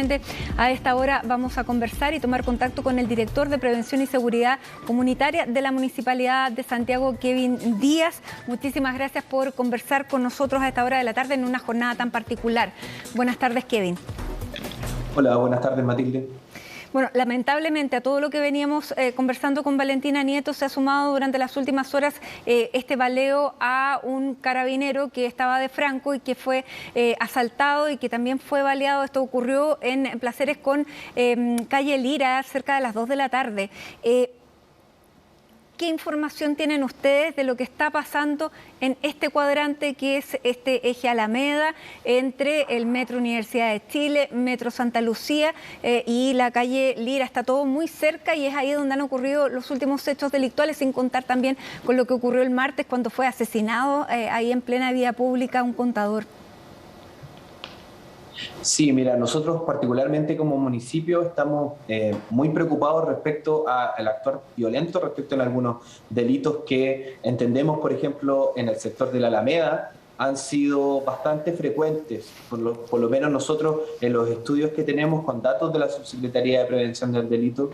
Justamente a esta hora vamos a conversar y tomar contacto con el director de Prevención y Seguridad Comunitaria de la Municipalidad de Santiago, Kevin Díaz. Muchísimas gracias por conversar con nosotros a esta hora de la tarde en una jornada tan particular. Buenas tardes, Kevin. Hola, buenas tardes, Matilde. Bueno, lamentablemente a todo lo que veníamos conversando con Valentina Nieto se ha sumado durante las últimas horas este baleo a un carabinero que estaba de franco y que fue asaltado y que también fue baleado. Esto ocurrió en Placeres con calle Lira, cerca de las 2 de la tarde. ¿Qué información tienen ustedes de lo que está pasando en este cuadrante que es este eje Alameda entre el Metro Universidad de Chile, Metro Santa Lucía y la calle Lira? Está todo muy cerca y es ahí donde han ocurrido los últimos hechos delictuales, sin contar también con lo que ocurrió el martes cuando fue asesinado ahí en plena vía pública un contador. Sí, mira, nosotros particularmente como municipio estamos muy preocupados respecto al actuar violento, respecto a algunos delitos que entendemos, por ejemplo, en el sector de la Alameda, han sido bastante frecuentes, por lo menos nosotros en los estudios que tenemos con datos de la Subsecretaría de Prevención del Delito,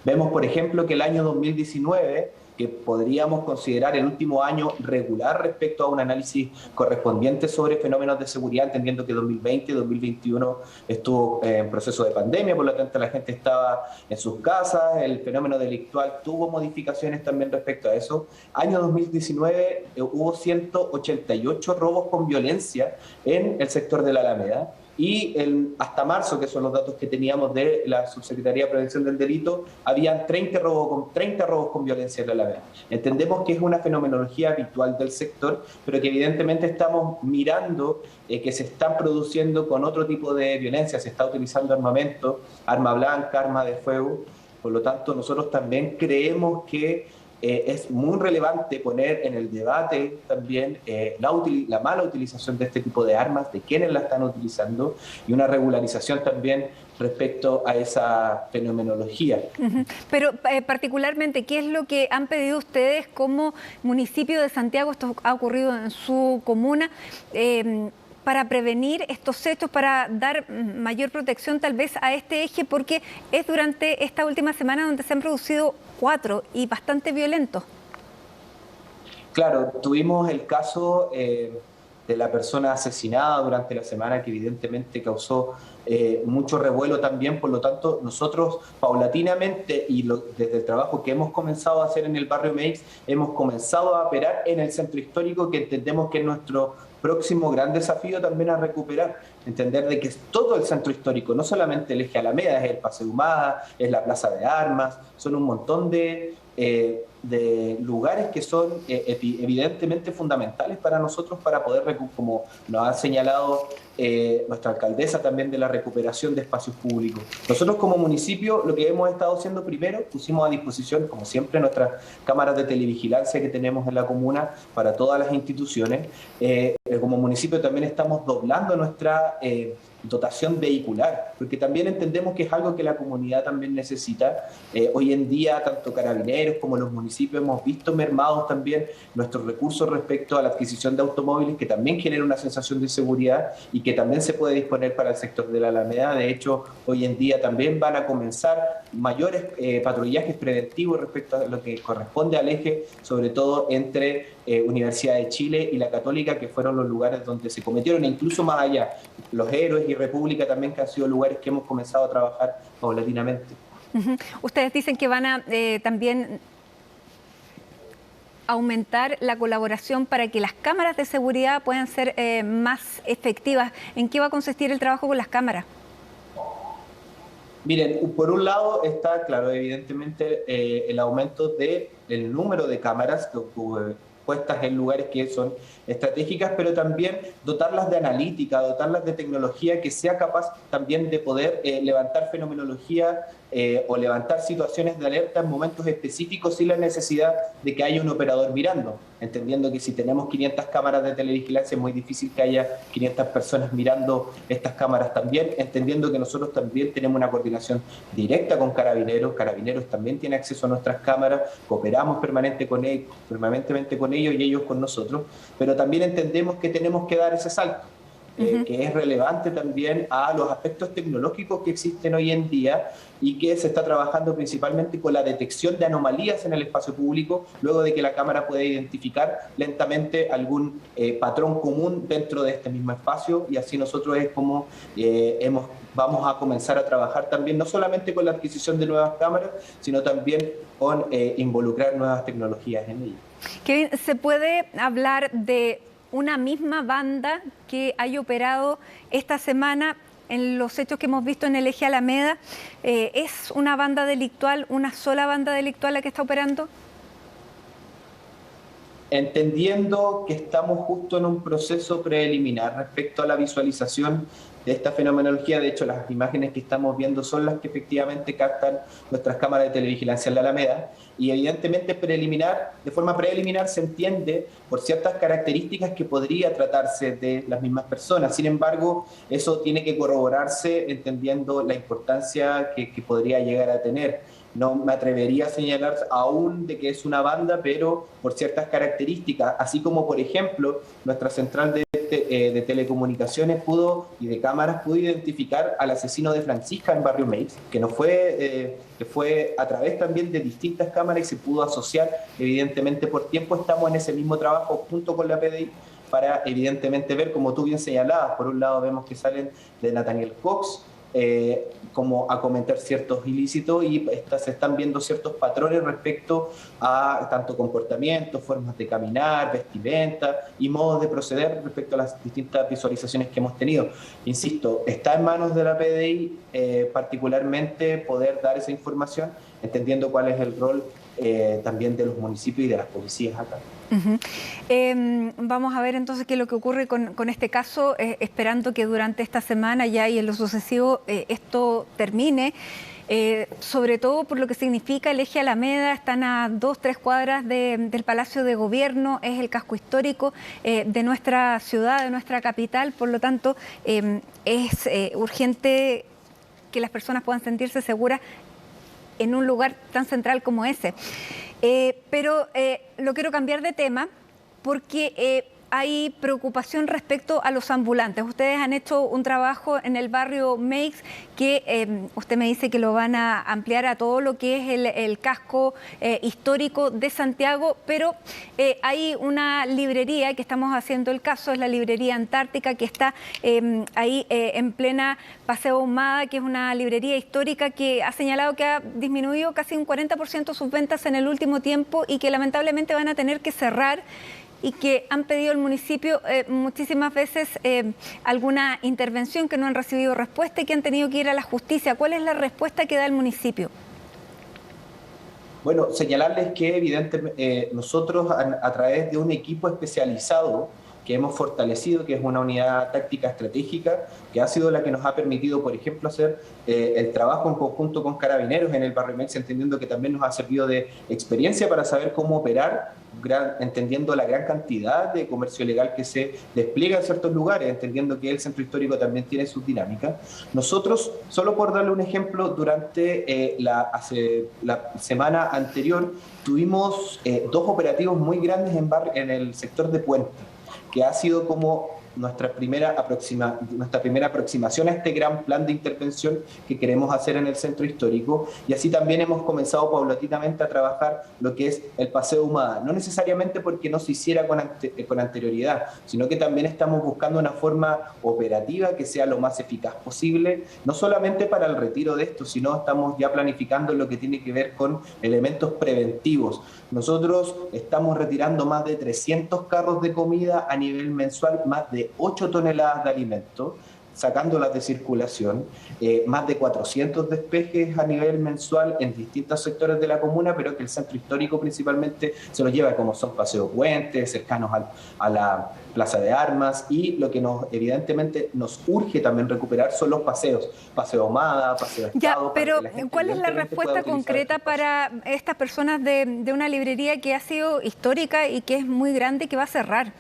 vemos, por ejemplo, que el año 2019, que podríamos considerar el último año regular respecto a un análisis correspondiente sobre fenómenos de seguridad, entendiendo que 2020 y 2021 estuvo en proceso de pandemia, por lo tanto la gente estaba en sus casas, el fenómeno delictual tuvo modificaciones también respecto a eso. Año 2019 hubo 188 robos con violencia en el sector de la Alameda. Y hasta marzo, que son los datos que teníamos de la Subsecretaría de Prevención del Delito, habían 30 robos con violencia en la Alameda. Entendemos que es una fenomenología habitual del sector, pero que evidentemente estamos mirando que se están produciendo con otro tipo de violencia, se está utilizando armamento, arma blanca, arma de fuego. Por lo tanto, nosotros también creemos que es muy relevante poner en el debate también la mala utilización de este tipo de armas, de quienes la están utilizando, y una regularización también respecto a esa fenomenología. Pero particularmente, ¿qué es lo que han pedido ustedes como municipio de Santiago? Esto ha ocurrido en su comuna. Para prevenir estos hechos, para dar mayor protección tal vez a este eje, porque es durante esta última semana donde se han producido 4 y bastante violentos. Claro, tuvimos el caso de la persona asesinada durante la semana, que evidentemente causó mucho revuelo también. Por lo tanto, nosotros paulatinamente y desde el trabajo que hemos comenzado a hacer en el barrio Meix, hemos comenzado a operar en el centro histórico, que entendemos que es nuestro próximo gran desafío también a recuperar, entender de que es todo el centro histórico, no solamente el eje Alameda, es el Paseo Humada, es la Plaza de Armas, son un montón de lugares que son evidentemente fundamentales para nosotros para poder, como nos ha señalado nuestra alcaldesa también, de la recuperación de espacios públicos. Nosotros como municipio lo que hemos estado haciendo primero, pusimos a disposición, como siempre, nuestras cámaras de televigilancia que tenemos en la comuna para todas las instituciones. Como municipio también estamos doblando nuestra dotación vehicular, porque también entendemos que es algo que la comunidad también necesita. Hoy en día, tanto Carabineros como los municipios hemos visto mermados también nuestros recursos respecto a la adquisición de automóviles, que también genera una sensación de seguridad y que también se puede disponer para el sector de la Alameda. De hecho, hoy en día también van a comenzar mayores patrullajes preventivos respecto a lo que corresponde al eje, sobre todo entre Universidad de Chile y la Católica, que fueron los lugares donde se cometieron, e incluso más allá, Los Héroes y República también, que han sido lugares que hemos comenzado a trabajar paulatinamente. Ustedes dicen que van a también aumentar la colaboración para que las cámaras de seguridad puedan ser más efectivas. ¿En qué va a consistir el trabajo con las cámaras? Miren, por un lado está, claro, evidentemente el aumento del número de cámaras puestas en lugares que son estratégicas, pero también dotarlas de analítica, dotarlas de tecnología que sea capaz también de poder levantar fenomenología o levantar situaciones de alerta en momentos específicos sin la necesidad de que haya un operador mirando, entendiendo que si tenemos 500 cámaras de televigilancia es muy difícil que haya 500 personas mirando estas cámaras también, entendiendo que nosotros también tenemos una coordinación directa con Carabineros también tiene acceso a nuestras cámaras, cooperamos permanentemente con ellos y ellos con nosotros, pero también entendemos que tenemos que dar ese salto. que es relevante también a los aspectos tecnológicos que existen hoy en día y que se está trabajando principalmente con la detección de anomalías en el espacio público, luego de que la cámara pueda identificar lentamente algún patrón común dentro de este mismo espacio, y así nosotros es como vamos a comenzar a trabajar también, no solamente con la adquisición de nuevas cámaras, sino también con involucrar nuevas tecnologías en ellas. Kevin, ¿se puede hablar de una misma banda que haya operado esta semana en los hechos que hemos visto en el eje Alameda? ¿Es una banda delictual, una sola banda delictual la que está operando? Entendiendo que estamos justo en un proceso preliminar respecto a la visualización de esta fenomenología. De hecho, las imágenes que estamos viendo son las que efectivamente captan nuestras cámaras de televigilancia en la Alameda, y evidentemente de forma preliminar se entiende por ciertas características que podría tratarse de las mismas personas. Sin embargo, eso tiene que corroborarse entendiendo la importancia que podría llegar a tener. No me atrevería a señalar aún de que es una banda, pero por ciertas características, así como por ejemplo nuestra central de telecomunicaciones y de cámaras pudo identificar al asesino de Francisca en Barrio Meix, que fue a través también de distintas cámaras y se pudo asociar. Evidentemente por tiempo estamos en ese mismo trabajo junto con la PDI para evidentemente ver, como tú bien señalabas, por un lado vemos que salen de Nathaniel Cox, como a cometer ciertos ilícitos, y se están viendo ciertos patrones respecto a tanto comportamientos, formas de caminar, vestimenta y modos de proceder respecto a las distintas visualizaciones que hemos tenido. Insisto, está en manos de la PDI particularmente poder dar esa información, entendiendo cuál es el rol también de los municipios y de las policías acá. Vamos a ver entonces qué es lo que ocurre con este caso, esperando que durante esta semana ya y en lo sucesivo esto termine, sobre todo por lo que significa el eje Alameda. Están a 2-3 cuadras del Palacio de Gobierno, es el casco histórico de nuestra ciudad, de nuestra capital, por lo tanto es urgente que las personas puedan sentirse seguras en un lugar tan central como ese. Pero lo quiero cambiar de tema porque hay preocupación respecto a los ambulantes. Ustedes han hecho un trabajo en el barrio Meix que usted me dice que lo van a ampliar a todo lo que es el casco histórico de Santiago, pero hay una librería que estamos haciendo el caso, es la librería Antártica, que está ahí en plena Paseo Ahumada, que es una librería histórica que ha señalado que ha disminuido casi un 40% sus ventas en el último tiempo y que lamentablemente van a tener que cerrar, y que han pedido al municipio muchísimas veces alguna intervención, que no han recibido respuesta y que han tenido que ir a la justicia. ¿Cuál es la respuesta que da el municipio? Bueno, señalarles que evidentemente nosotros a través de un equipo especializado que hemos fortalecido, que es una unidad táctica estratégica, que ha sido la que nos ha permitido, por ejemplo, hacer el trabajo en conjunto con Carabineros en el barrio Meix, entendiendo que también nos ha servido de experiencia para saber cómo operar, entendiendo la gran cantidad de comercio ilegal que se despliega en ciertos lugares, entendiendo que el centro histórico también tiene sus dinámicas. Nosotros, solo por darle un ejemplo, durante la semana anterior tuvimos 2 operativos muy grandes en el sector de Puente, que ha sido como nuestra primera aproximación a este gran plan de intervención que queremos hacer en el centro histórico, y así también hemos comenzado paulatinamente a trabajar lo que es el Paseo Ahumada, no necesariamente porque no se hiciera con anterioridad, sino que también estamos buscando una forma operativa que sea lo más eficaz posible, no solamente para el retiro de esto, sino estamos ya planificando lo que tiene que ver con elementos preventivos. Nosotros estamos retirando más de 300 carros de comida a nivel mensual, más de 8 toneladas de alimentos, sacándolas de circulación, más de 400 despejes a nivel mensual en distintos sectores de la comuna, pero que el centro histórico principalmente se los lleva, como son Paseo Puente, cercanos a la Plaza de Armas, y lo que evidentemente nos urge también recuperar son los paseos, Paseo Ahumada, Paseo Estado. Ya, pero ¿cuál es la respuesta concreta para estas personas de una librería que ha sido histórica y que es muy grande y que va a cerrar?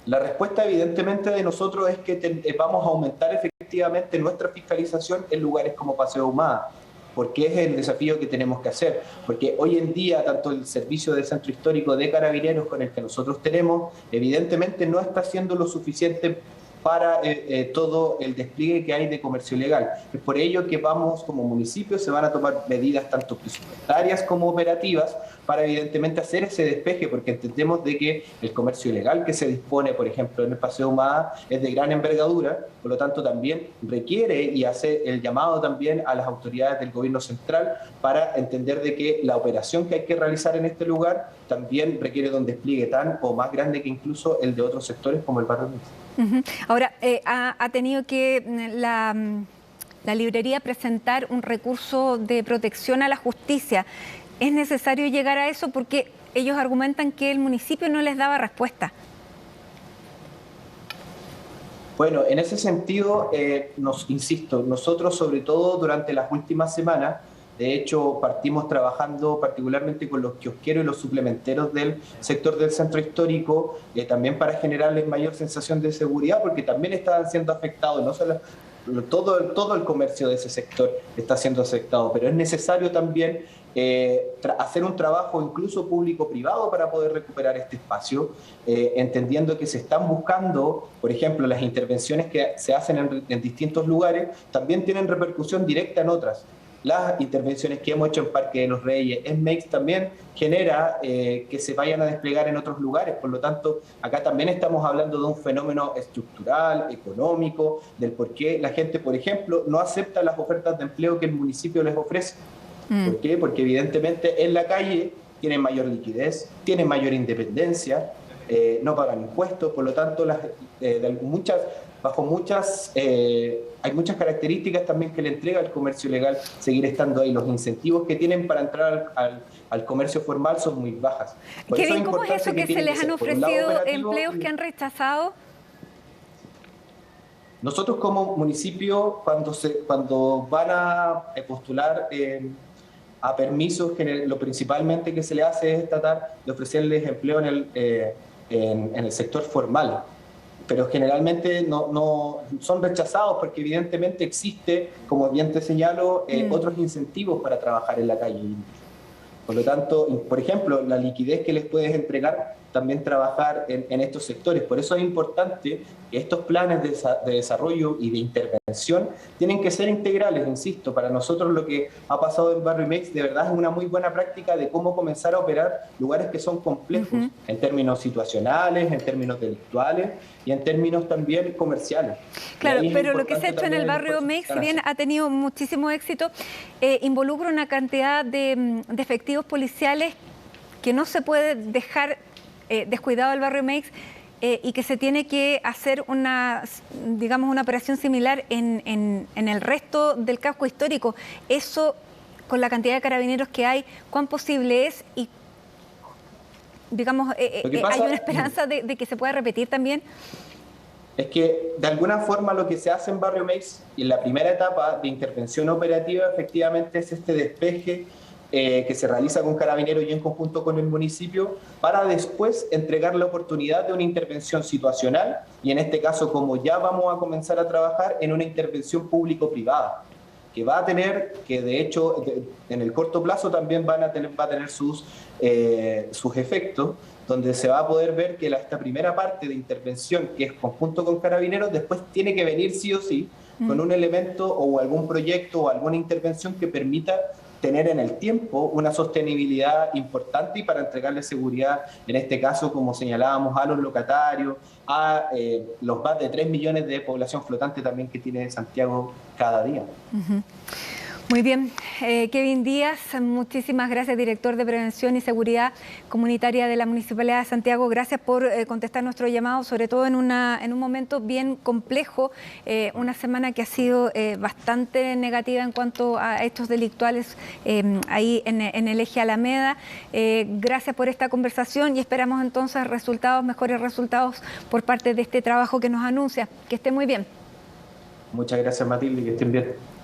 La respuesta evidentemente de nosotros es que vamos a aumentar efectivamente nuestra fiscalización en lugares como Paseo Ahumada. porque es el desafío que tenemos que hacer, porque hoy en día tanto el servicio del centro histórico de Carabineros con el que nosotros tenemos, evidentemente no está haciendo lo suficiente para todo el despliegue que hay de comercio ilegal. Es por ello que vamos como municipio, se van a tomar medidas tanto presupuestarias como operativas para evidentemente hacer ese despeje, porque entendemos de que el comercio ilegal que se dispone, por ejemplo, en el Paseo Humada es de gran envergadura, por lo tanto también requiere y hace el llamado también a las autoridades del gobierno central para entender de que la operación que hay que realizar en este lugar también requiere de un despliegue tan o más grande que incluso el de otros sectores como el barrio mixto. Ahora, ha tenido que la librería presentar un recurso de protección a la justicia. ¿Es necesario llegar a eso? Porque ellos argumentan que el municipio no les daba respuesta. Bueno, en ese sentido, insisto, nosotros sobre todo durante las últimas semanas, de hecho, partimos trabajando particularmente con los kiosqueros y los suplementeros del sector del centro histórico, también para generarles mayor sensación de seguridad, porque también estaban siendo afectados, no solo todo el comercio de ese sector está siendo afectado, pero es necesario también hacer un trabajo incluso público-privado para poder recuperar este espacio, entendiendo que se están buscando, por ejemplo, las intervenciones que se hacen en distintos lugares, también tienen repercusión directa en otras. Las intervenciones que hemos hecho en Parque de los Reyes, en MEX también genera que se vayan a desplegar en otros lugares. Por lo tanto, acá también estamos hablando de un fenómeno estructural, económico, del por qué la gente, por ejemplo, no acepta las ofertas de empleo que el municipio les ofrece. ¿Por qué? Porque evidentemente en la calle tienen mayor liquidez, tienen mayor independencia, no pagan impuestos, por lo tanto, hay muchas características también que le entrega el comercio ilegal seguir estando ahí. Los incentivos que tienen para entrar al comercio formal son muy bajas. Kevin, ¿cómo es eso que se les han ofrecido empleos que han rechazado? Nosotros como municipio, cuando van a postular a permisos, lo principalmente que se le hace es tratar de ofrecerles empleo en el sector formal, pero generalmente no son rechazados porque evidentemente existe, como bien te señalo, otros incentivos para trabajar en la calle. Por lo tanto, por ejemplo, la liquidez que les puedes entregar, también trabajar en estos sectores. Por eso es importante que estos planes de desarrollo y de intervención tienen que ser integrales, insisto. Para nosotros lo que ha pasado en Barrio MEX de verdad es una muy buena práctica de cómo comenzar a operar lugares que son complejos en términos situacionales, en términos delictuales y en términos también comerciales. Claro, pero lo que se ha hecho en el Barrio MEX, si bien ha tenido muchísimo éxito, involucra una cantidad de efectivos policiales que no se puede dejar descuidado el Barrio MEX y que se tiene que hacer una operación similar en el resto del casco histórico. Eso, con la cantidad de carabineros que hay, ¿cuán posible es? Y, ¿hay una esperanza de que se pueda repetir también? Es que, de alguna forma, lo que se hace en Barrio MEX, y en la primera etapa de intervención operativa, efectivamente es este despeje que se realiza con Carabineros y en conjunto con el municipio, para después entregar la oportunidad de una intervención situacional, y en este caso, como ya vamos a comenzar a trabajar en una intervención público-privada, que va a tener, que de hecho en el corto plazo también va a tener sus efectos, donde se va a poder ver que esta primera parte de intervención, que es conjunto con Carabineros, después tiene que venir sí o sí con un elemento o algún proyecto o alguna intervención que permita tener en el tiempo una sostenibilidad importante y para entregarle seguridad, en este caso, como señalábamos, a los locatarios, a los más de 3 millones de población flotante también que tiene Santiago cada día. Muy bien. Kevin Díaz, muchísimas gracias, director de Prevención y Seguridad Comunitaria de la Municipalidad de Santiago. Gracias por contestar nuestro llamado, sobre todo en un momento bien complejo, una semana que ha sido bastante negativa en cuanto a hechos delictuales ahí en el eje Alameda. Gracias por esta conversación y esperamos entonces mejores resultados por parte de este trabajo que nos anuncia. Que esté muy bien. Muchas gracias, Matilde, que estén bien.